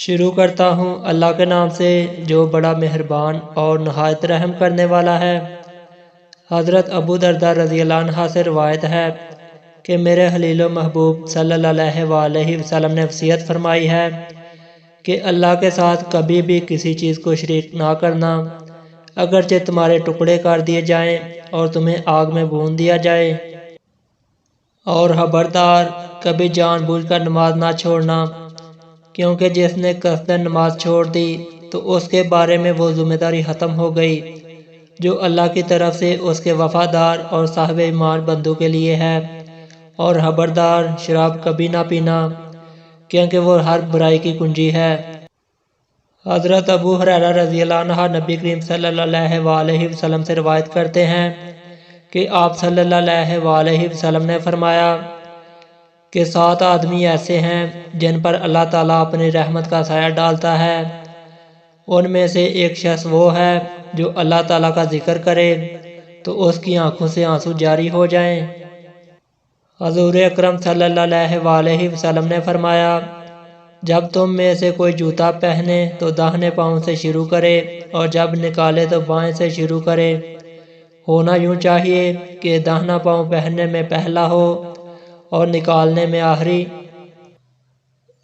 شروع کرتا ہوں اللہ کے نام سے جو بڑا مہربان اور نہایت رحم کرنے والا ہے۔ حضرت ابو درداء رضی اللہ عنہ سے روایت ہے کہ میرے خلیل و محبوب صلی اللہ علیہ وسلم نے وصیت فرمائی ہے کہ اللہ کے ساتھ کبھی بھی کسی چیز کو شریک نہ کرنا، اگرچہ تمہارے ٹکڑے کر دیے جائیں اور تمہیں آگ میں بھون دیا جائے، اور خبردار کبھی جان بوجھ کر نماز نہ چھوڑنا، کیونکہ جس نے قصدن نماز چھوڑ دی تو اس کے بارے میں وہ ذمہ داری ختم ہو گئی جو اللہ کی طرف سے اس کے وفادار اور صاحب ایمان بندوں کے لیے ہے، اور خبردار شراب کبھی نہ پینا، کیونکہ وہ ہر برائی کی کنجی ہے۔ حضرت ابو ہریرہ رضی اللہ عنہ نبی کریم صلی اللہ علیہ وسلم سے روایت کرتے ہیں کہ آپ صلی اللہ علیہ وسلم نے فرمایا کہ 7 آدمی ایسے ہیں جن پر اللہ تعالیٰ اپنی رحمت کا سایہ ڈالتا ہے، ان میں سے ایک شخص وہ ہے جو اللہ تعالیٰ کا ذکر کرے تو اس کی آنکھوں سے آنسو جاری ہو جائیں۔ حضور اکرم صلی اللہ علیہ وسلم نے فرمایا، جب تم میں سے کوئی جوتا پہنے تو داہنے پاؤں سے شروع کرے اور جب نکالے تو بائیں سے شروع کرے۔ ہونا یوں چاہیے کہ داہنا پاؤں پہننے میں پہلا ہو اور نکالنے میں آخری۔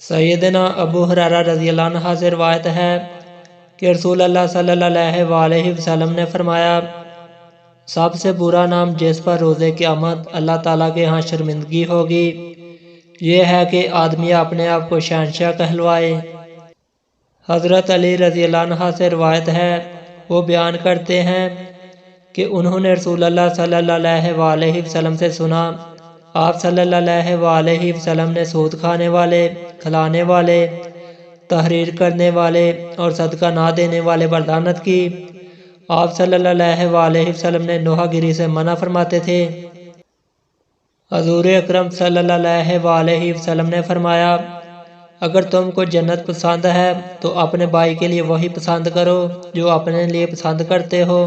سیدنا ابو ہریرہ رضی اللہ عنہ سے روایت ہے کہ رسول اللہ صلی اللہ علیہ وسلم نے فرمایا، سب سے برا نام جس پر روز قیامت اللہ تعالیٰ کے ہاں شرمندگی ہوگی یہ ہے کہ آدمی اپنے آپ کو شہنشاہ کہلوائے۔ حضرت علی رضی اللہ عنہ سے روایت ہے، وہ بیان کرتے ہیں کہ انہوں نے رسول اللہ صلی اللہ علیہ وسلم سے سنا، آپ صلی اللہ علیہ وسلم نے سود کھانے والے، کھلانے والے، تحریر کرنے والے اور صدقہ نہ دینے والے پر لعنت کی۔ آپ صلی اللہ علیہ وسلم نے نوحہ گیری سے منع فرماتے تھے۔ حضور اکرم صلی اللہ علیہ وسلم نے فرمایا، اگر تم کو جنت پسند ہے تو اپنے بھائی کے لیے وہی پسند کرو جو اپنے لیے پسند کرتے ہو۔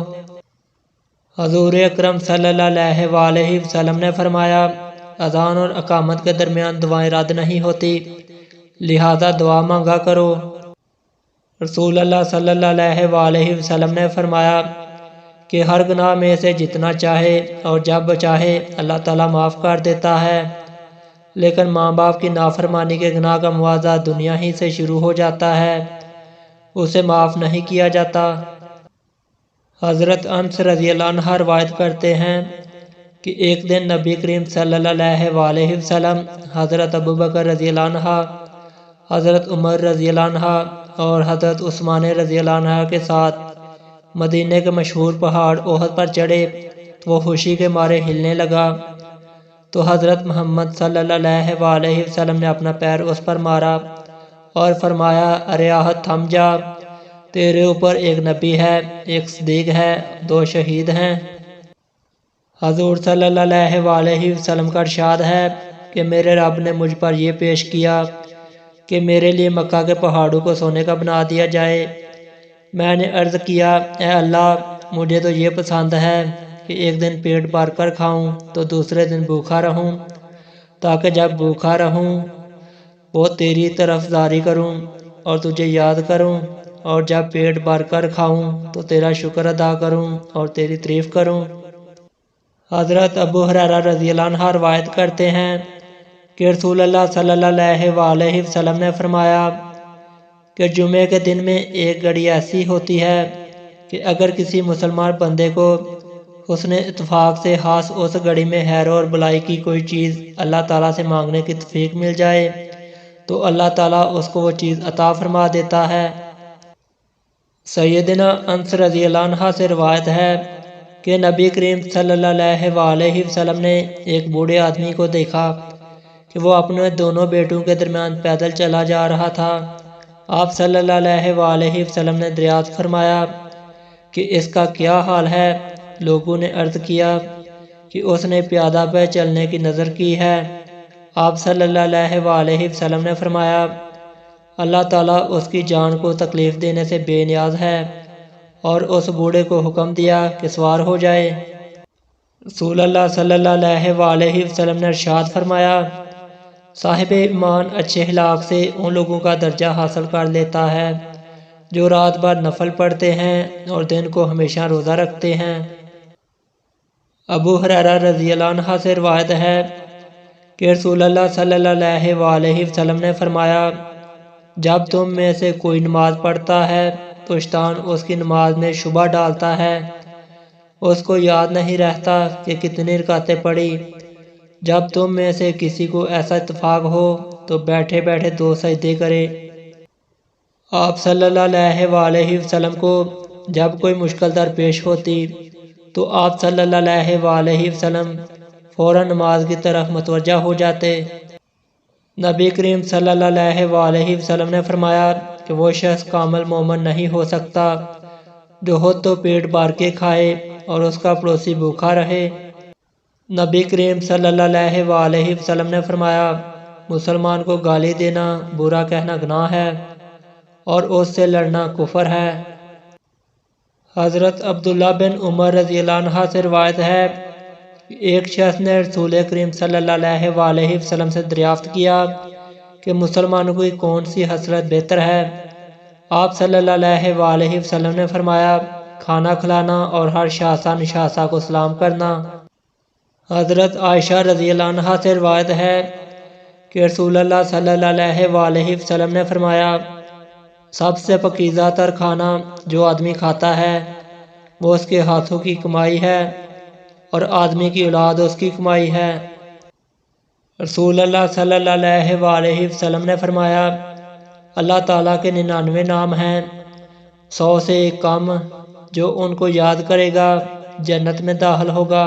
حضور اکرم صلی اللہ علیہ وسلم نے فرمایا، اذان اور اقامت کے درمیان دعائیں رد نہیں ہوتی، لہذا دعا مانگا کرو۔ رسول اللہ صلی اللہ علیہ وسلم نے فرمایا کہ ہر گناہ میں سے جتنا چاہے اور جب چاہے اللہ تعالیٰ معاف کر دیتا ہے، لیکن ماں باپ کی نافرمانی کے گناہ کا مواضع دنیا ہی سے شروع ہو جاتا ہے، اسے معاف نہیں کیا جاتا۔ حضرت انس رضی اللہ عنہ روایت کرتے ہیں کہ ایک دن نبی کریم صلی اللہ علیہ وسلم حضرت ابوبکر رضی اللہ عنہ، حضرت عمر رضی اللہ عنہ اور حضرت عثمان رضی اللہ عنہ کے ساتھ مدینہ کے مشہور پہاڑ احد پر چڑھے تو وہ خوشی کے مارے ہلنے لگا، تو حضرت محمد صلی اللہ علیہ وسلم نے اپنا پیر اس پر مارا اور فرمایا، ارے احد تھم جا، تیرے اوپر ایک نبی ہے، ایک صدیق ہے، 2 شہید ہیں۔ حضور صلی اللہ علیہ وسلم کا ارشاد ہے کہ میرے رب نے مجھ پر یہ پیش کیا کہ میرے لیے مکہ کے پہاڑوں کو سونے کا بنا دیا جائے۔ میں نے عرض کیا، اے اللہ، مجھے تو یہ پسند ہے کہ ایک دن پیٹ بھر کر کھاؤں تو دوسرے دن بھوکا رہوں، تاکہ جب بھوکا رہوں وہ تیری طرف زاری کروں اور تجھے یاد کروں، اور جب پیٹ بھر کر کھاؤں تو تیرا شکر ادا کروں اور تیری تعریف کروں۔ حضرت ابو ہریرہ رضی اللہ عنہ روایت کرتے ہیں کہ رسول اللہ صلی اللہ علیہ وسلم نے فرمایا کہ جمعے کے دن میں ایک گھڑی ایسی ہوتی ہے کہ اگر کسی مسلمان بندے کو حسن اتفاق سے خاص اس گھڑی میں خیر اور بلائی کی کوئی چیز اللہ تعالیٰ سے مانگنے کی توفیق مل جائے تو اللہ تعالیٰ اس کو وہ چیز عطا فرما دیتا ہے۔ سیدنا انس رضی اللہ عنہ سے روایت ہے کہ نبی کریم صلی اللہ علیہ وسلم نے ایک بوڑھے آدمی کو دیکھا کہ وہ اپنے دونوں بیٹوں کے درمیان پیدل چلا جا رہا تھا۔ آپ صلی اللہ علیہ وسلم نے دریافت فرمایا کہ اس کا کیا حال ہے؟ لوگوں نے عرض کیا کہ اس نے پیادہ پہ چلنے کی نظر کی ہے۔ آپ صلی اللہ علیہ وسلم نے فرمایا، اللہ تعالیٰ اس کی جان کو تکلیف دینے سے بے نیاز ہے، اور اس بوڑھے کو حکم دیا کہ سوار ہو جائے۔ رسول اللہ صلی اللہ علیہ وسلم نے ارشاد فرمایا، صاحب ایمان اچھے اخلاق سے ان لوگوں کا درجہ حاصل کر لیتا ہے جو رات بھر نفل پڑھتے ہیں اور دن کو ہمیشہ روزہ رکھتے ہیں۔ ابو ہریرہ رضی اللہ عنہ سے روایت ہے کہ رسول اللہ صلی اللہ علیہ وسلم نے فرمایا، جب تم میں سے کوئی نماز پڑھتا ہے تو شیطان اس کی نماز میں شبہ ڈالتا ہے، اس کو یاد نہیں رہتا کہ کتنی رکعتیں پڑھی۔ جب تم میں سے کسی کو ایسا اتفاق ہو تو بیٹھے بیٹھے 2 سجدے کرے۔ آپ صلی اللہ علیہ وسلم کو جب کوئی مشکل درپیش ہوتی تو آپ صلی اللہ علیہ وسلم فوراً نماز کی طرف متوجہ ہو جاتے۔ نبی کریم صلی اللہ علیہ وسلم نے فرمایا کہ وہ شخص کامل مومن نہیں ہو سکتا جو خود تو پیٹ بھر کے کھائے اور اس کا پڑوسی بھوکا رہے۔ نبی کریم صلی اللہ علیہ وسلم نے فرمایا، مسلمان کو گالی دینا، برا کہنا گناہ ہے اور اس سے لڑنا کفر ہے۔ حضرت عبداللہ بن عمر رضی اللہ عنہ سے روایت ہے کہ ایک شخص نے رسول کریم صلی اللہ علیہ وسلم سے دریافت کیا کہ مسلمانوں کی کون سی خصلت بہتر ہے؟ آپ صلی اللہ علیہ وسلم نے فرمایا، کھانا کھلانا اور ہر شاخسا نشاستہ کو سلام کرنا۔ حضرت عائشہ رضی اللہ عنہ سے روایت ہے کہ رسول اللہ صلی اللہ علیہ وسلم نے فرمایا، سب سے پاکیزہ تر کھانا جو آدمی کھاتا ہے وہ اس کے ہاتھوں کی کمائی ہے اور آدمی کی اولاد اس کی کمائی ہے۔ رسول اللہ صلی اللہ علیہ وسلم نے فرمایا، اللہ تعالیٰ کے 99 نام ہیں، 100 سے ایک کم، جو ان کو یاد کرے گا جنت میں داخل ہوگا۔